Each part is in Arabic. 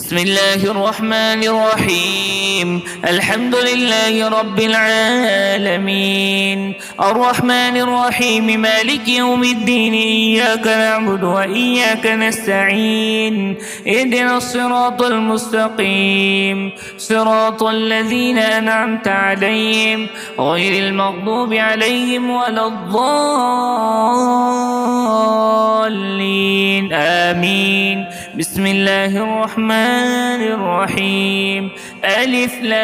بسم الله الرحمن الرحيم. الحمد لله رب العالمين الرحمن الرحيم مالك يوم الدين إياك نعبد وإياك نستعين اهدنا الصراط المستقيم صراط الذين أنعمت عليهم غير المغضوب عليهم ولا الضالين آمين. بسم الله الرحمن الرحيم. ألف لام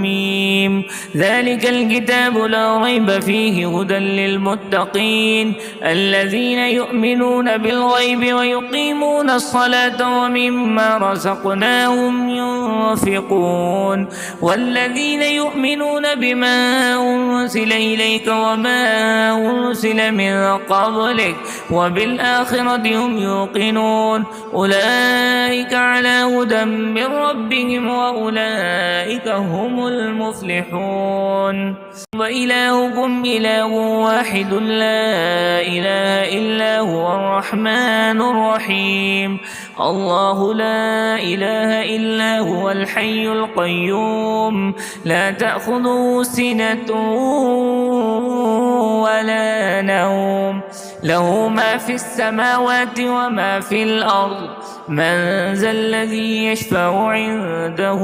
ميم ذلك الكتاب لا ريب فيه هدى للمتقين الذين يؤمنون بالغيب ويقيمون الصلاة ومما رزقناهم ينفقون والذين يؤمنون بما أنزل إليك وما أنزل من قبلك وبالآخرة هم يوقنون أولئك على هدى من ربهم وأولئك هم المفلحون. وإلهكم إله واحد لا إله إلا هو الرحمن الرحيم. الله لا إله إلا هو الحي القيوم لا تأخذه سنة ولا نوم له ما في السماوات وما في الأرض من ذا الذي يشفع عنده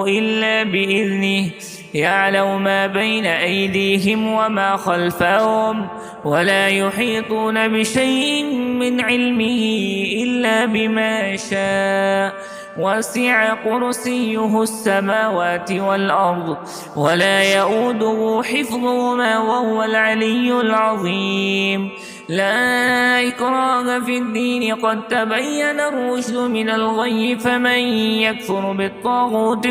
إلا بإذنه يعلم ما بين أيديهم وما خلفهم ولا يحيطون بشيء من علمه إلا بما شاء وسع كرسيه السماوات والأرض ولا يؤوده حفظهما وهو العلي العظيم. لا إكراه في الدين قد تبين الرشد من الغي فمن يكفر بالطاغوت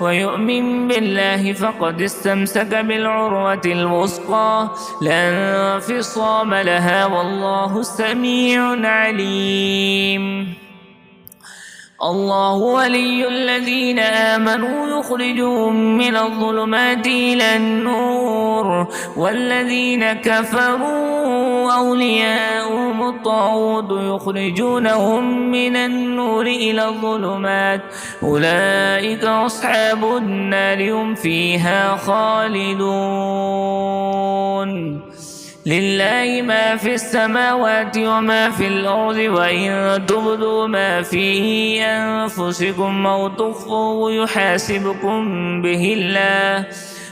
ويؤمن بالله فقد استمسك بالعروة الوثقى لا انفصام لها والله سميع عليم. الله ولي الذين آمنوا يخرجهم من الظلمات إلى النور والذين كفروا أولياءهم الطاغوت يخرجونهم من النور إلى الظلمات أولئك أصحاب النار هم فيها خالدون. لله ما في السماوات وما في الأرض وإن تبدوا ما في أنفسكم أو تخفوه يحاسبكم به الله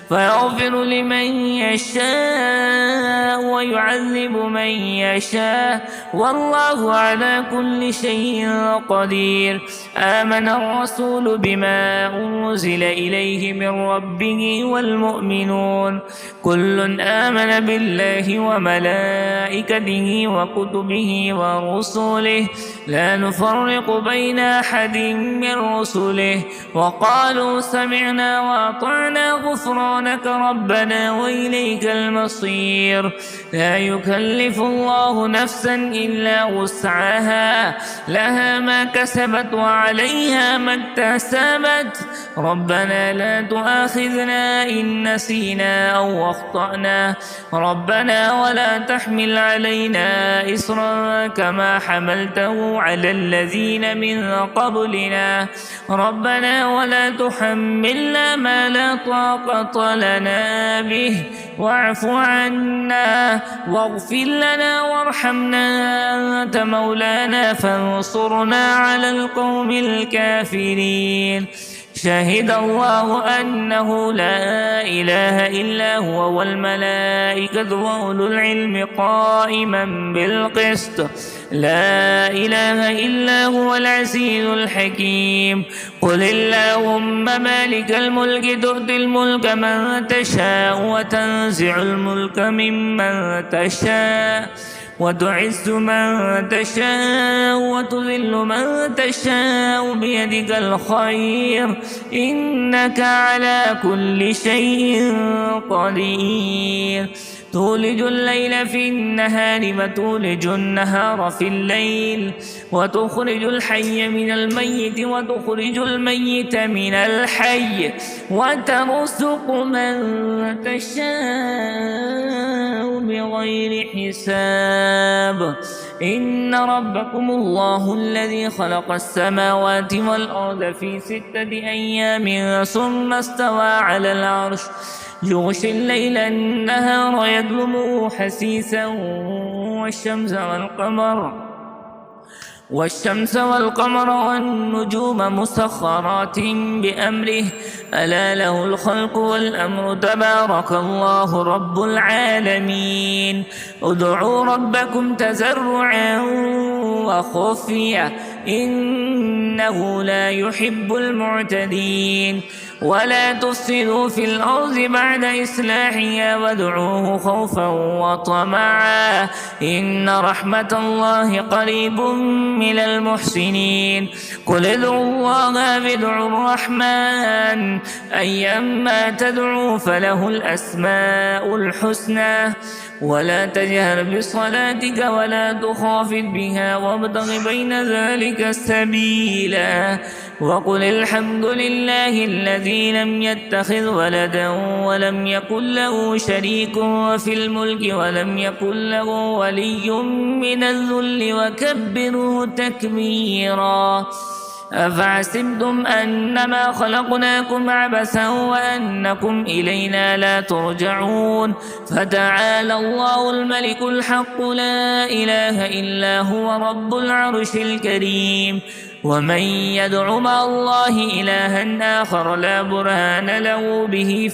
فيغفر لمن يشاء ويعذب من يشاء والله على كل شيء قدير. آمن الرسول بما أنزل إليه من ربه والمؤمنون كل آمن بالله وملائكته وكتبه ورسله لا نفرق بين أحد من رسله وقالوا سمعنا وأطعنا غفرانك ربنا وإليك المصير. لا يكلف الله نفسا إلا وسعها لها ما كسبت وعليها ما اكتسبت ربنا لا تؤاخذنا إن نسينا أو أخطأنا ربنا ولا تحمل علينا إصرا كما حملته على الذين من قبلنا ربنا ولا تحملنا ما لا طاقة لنا به واعف عنا واغفر لنا وارحمنا أنت مولانا فانصرنا على القوم الكافرين. شهد الله أنه لا إله إلا هو والملائكة وأولو العلم قائما بالقسط لا إله إلا هو العزيز الحكيم. قل اللهم مالك الملك تؤتي الملك من تشاء وتنزع الملك ممن تشاء وتعز من تشاء وتذل من تشاء بيدك الخير إنك على كل شيء قدير. تولج الليل في النهار وتولج النهار في الليل وتخرج الحي من الميت وتخرج الميت من الحي وترزق من تشاء بغير حساب. إن ربكم الله الذي خلق السماوات والأرض في 6 أيام ثم استوى على العرش يغشي الليل النهار يطلبه حثيثا والشمس والقمر والنجوم مسخرات بأمره ألا له الخلق والأمر تبارك الله رب العالمين. ادعوا ربكم تضرعا وخفيا إنه لا يحب المعتدين. ولا تفسدوا في الأرض بعد إصلاحها وادعوه خوفا وطمعا إن رحمة الله قريب من المحسنين. قل ادعوا الله وادعوا الرحمن أيما تدعوا فله الأسماء الحسنى ولا تجهر بصلاتك ولا تخافت بها وابتغ بين ذلك سبيلا. وقل الحمد لله الذي لم يتخذ ولدا ولم يكن له شريك في الملك ولم يكن له ولي من الذل وكبره تكبيرا. أفحسبتم أنما خلقناكم عبثا وأنكم إلينا لا ترجعون. فتعالى الله الملك الحق لا إله إلا هو رب العرش الكريم. ومن يدع مع الله إلها آخر لا برهان له به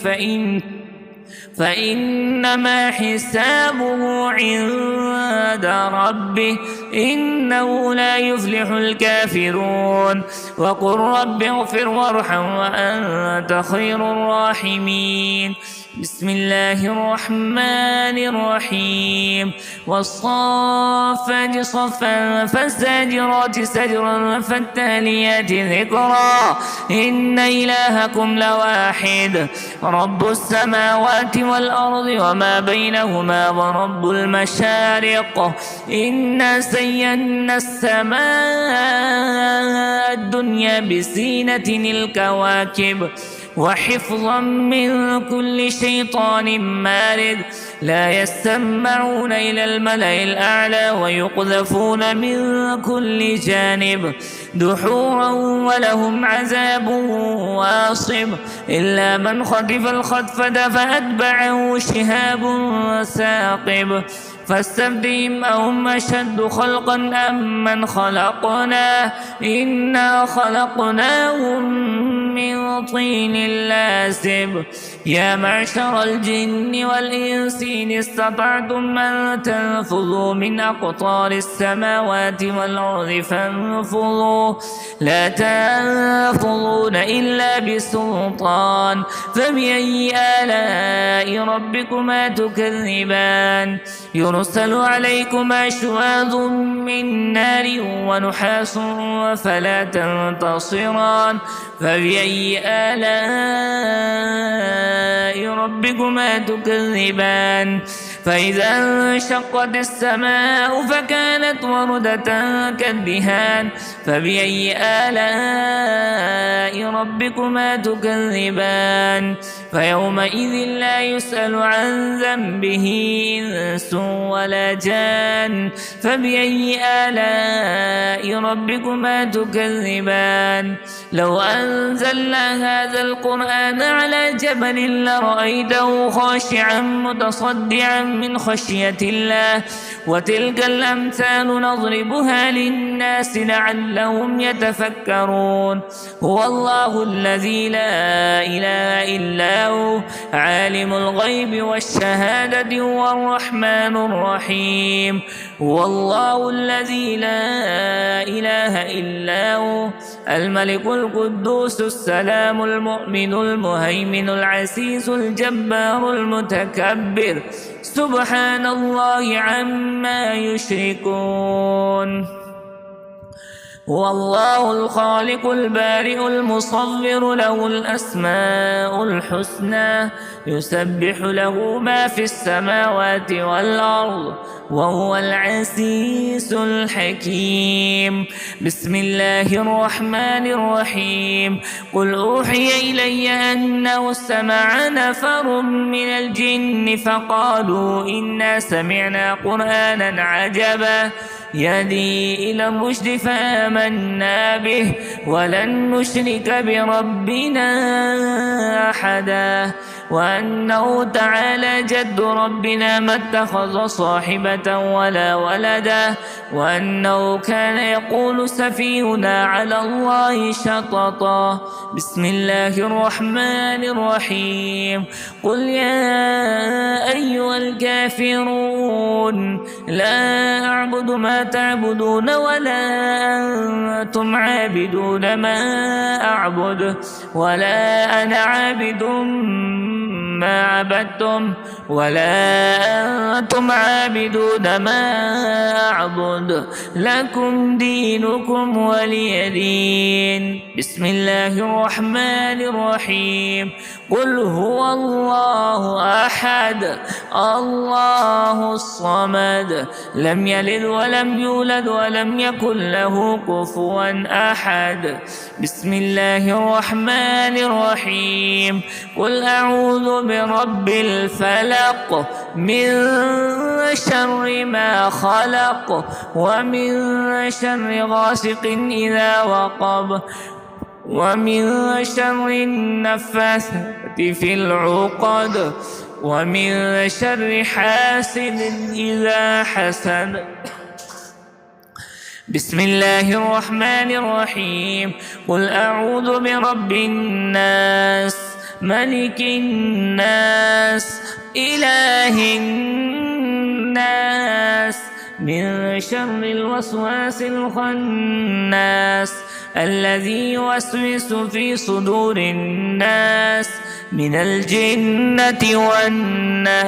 فإنما حسابه عند ربه إنه لا يفلح الكافرون. وقل رب اغفر وارحم وأنت خير الراحمين. بسم الله الرحمن الرحيم. والصافات صفا فالزاجرات سجرا فالتاليات ذكرا إن إلهكم لواحد رب السماوات والأرض وما بينهما ورب المشارق. إنا زينا السماء الدنيا بزينة الكواكب وحفظا من كل شيطان مارد. لا يستمعون إلى الملأ الأعلى ويقذفون من كل جانب دحورا ولهم عذاب واصب. إلا من خطف الخطفة فأتبعه شهاب ثاقب. فاستفتهم أهم أشد خلقا أم من خلقنا إنا خلقناهم من طين لازب. يا معشر الجن والإنس إن استطعتم أن تنفذوا من أقطار السماوات والأرض فانفذوا لا تنفذون إلا بسلطان. فبأي آلاء ربكما تكذبان؟ يرسل عليكما شواظ من نار ونحاس فلا تنتصران. فبأي آلاء ربكما تكذبان؟ فإذا انشقت السماء فكانت وردة كالدهان. فبأي آلاء ربكما تكذبان؟ فيومئذ لا يسأل عن ذنبه إنس ولا جان. فبأي آلاء ربكما تكذبان؟ لو أنزلنا هذا القرآن على جبل لرأيته خاشعا متصدعا من خشية الله. وتلك الأمثال نضربها للناس لعلهم يتفكرون. هو الله الذي لا إله إلا هو عالم الغيب والشهادة هو الرحمن الرحيم. هو الله الذي لا إله إلا هو الملك القدوس السلام المؤمن المهيمن العزيز الجبار المتكبر سبحان الله عما يشركون. هو الله الخالق البارئ المصور له الأسماء الحسنى يسبح له ما في السماوات والأرض وهو العزيز الحكيم. بسم الله الرحمن الرحيم. قل أوحي إلي أنه استمع نفر من الجن فقالوا إنا سمعنا قرآنا عجبا يهدي إلى الرشد فآمنا به ولن نشرك بربنا أحدا وأنه تعالى جد ربنا ما اتخذ صاحبة ولا ولدا وأنه كان يقول سفيهنا على الله شططا. بسم الله الرحمن الرحيم. قل يا أيها الكافرون لا أعبد ما تعبدون ولا أنتم عابدون ما أعبد ولا أنا عابد ما عبدتم ولا أنتم عابدون ما أعبد لكم دينكم ولي دين. بسم الله الرحمن الرحيم. قل هو الله أحد الله الصمد لم يلد ولم يولد ولم يكن له كفوا أحد. بسم الله الرحمن الرحيم. قل أعوذ برب الفلق من شر ما خلق ومن شر غاسق إذا وقب ومن شر النفاثات في العقد ومن شر حاسد إذا حسد. بسم الله الرحمن الرحيم. قل أعوذ برب الناس ملك الناس إله الناس من شر الوسواس الخناس الذي يوسوس في صدور الناس من الجنة والناس.